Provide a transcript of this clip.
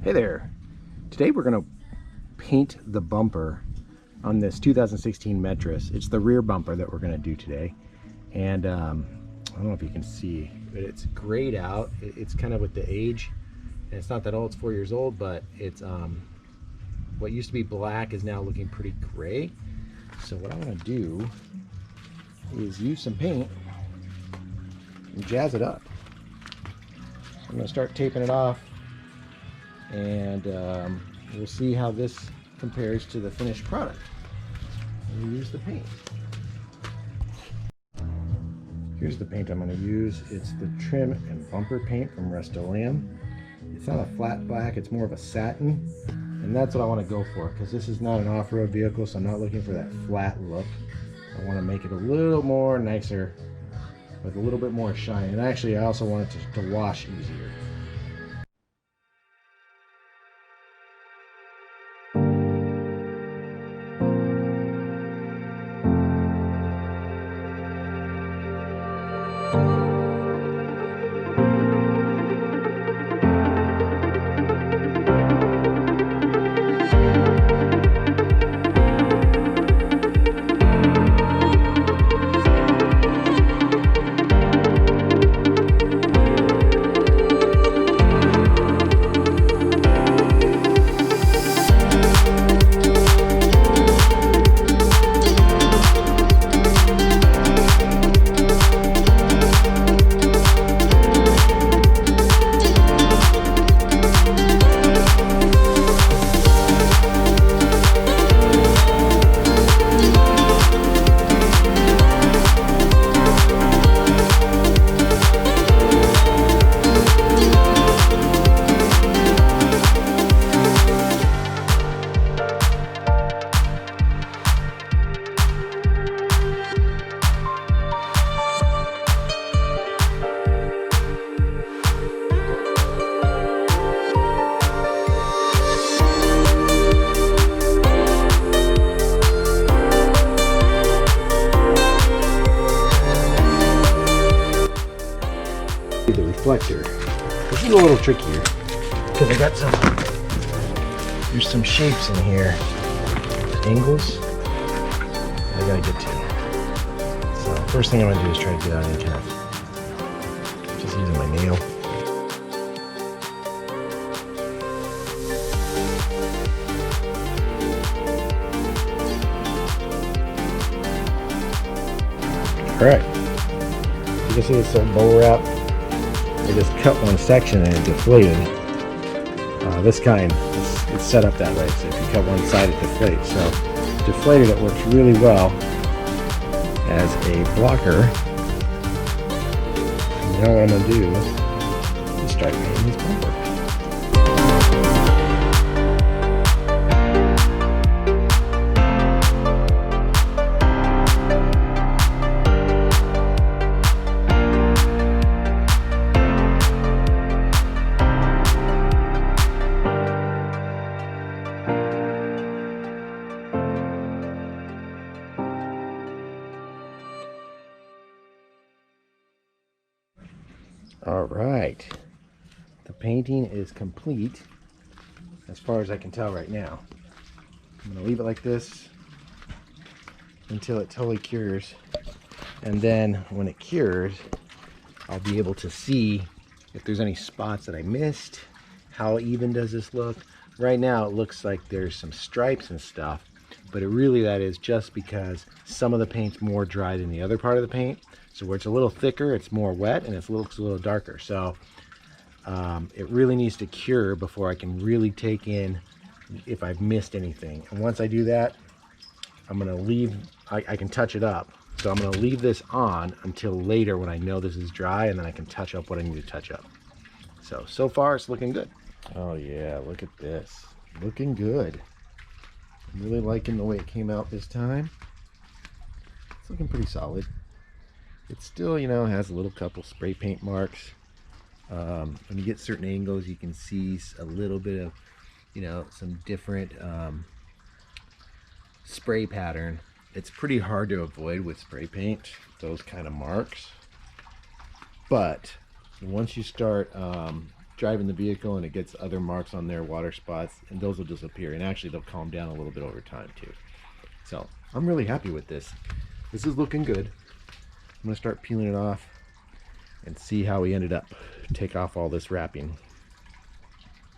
Hey there. Today we're going to paint the bumper on this 2016 Metris. It's the rear bumper that we're going to do today. And I don't know if you can see, but it's grayed out. It's kind of with the age. And it's not that old, it's 4 years old, but it's what used to be black is now looking pretty gray. So what I'm going to do is use some paint and jazz it up. I'm going to start taping it off, and we'll see how this compares to the finished product. We'll use the paint. Here's the paint I'm going to use. It's the trim and bumper paint from Rust-Oleum. It's not a flat black, it's more of a satin, and that's what I want to go for, because this is not an off-road vehicle, so I'm not looking for that flat look. I want to make it a little more nicer with a little bit more shine, and actually I also want it to wash easier. The reflector. This is a little trickier because I got there's some shapes in here, angles I gotta get to. So first thing I'm gonna do is try to get out any kind of, just using my nail. Alright, you can see this little bowl wrap. I just cut one section and it deflated. This kind, it's set up that way, so if you cut one side it deflates. So deflated, it works really well as a blocker. And now what I'm going to do is start painting this bumper. All right, the painting is complete as far as I can tell right now. I'm going to leave it like this until it totally cures, and then when it cures I'll be able to see if there's any spots that I missed. How even does this look? Right now it looks like there's some stripes and stuff, but that is just because some of the paint's more dry than the other part of the paint. So where it's a little thicker, it's more wet, and it looks a little darker. So it really needs to cure before I can really take in if I've missed anything. And once I do that, I'm gonna leave, I can touch it up. So I'm gonna leave this on until later when I know this is dry, and then I can touch up what I need to touch up. So far it's looking good. Oh yeah, look at this. Looking good. I'm really liking the way it came out this time. It's looking pretty solid. It still, has a little couple spray paint marks. When you get certain angles, you can see a little bit of, some different spray pattern. It's pretty hard to avoid with spray paint, those kind of marks. But once you start driving the vehicle and it gets other marks on there, water spots, and those will disappear. And actually they'll calm down a little bit over time too. So I'm really happy with this. This is looking good. I'm gonna start peeling it off and see how we ended up. Take off all this wrapping.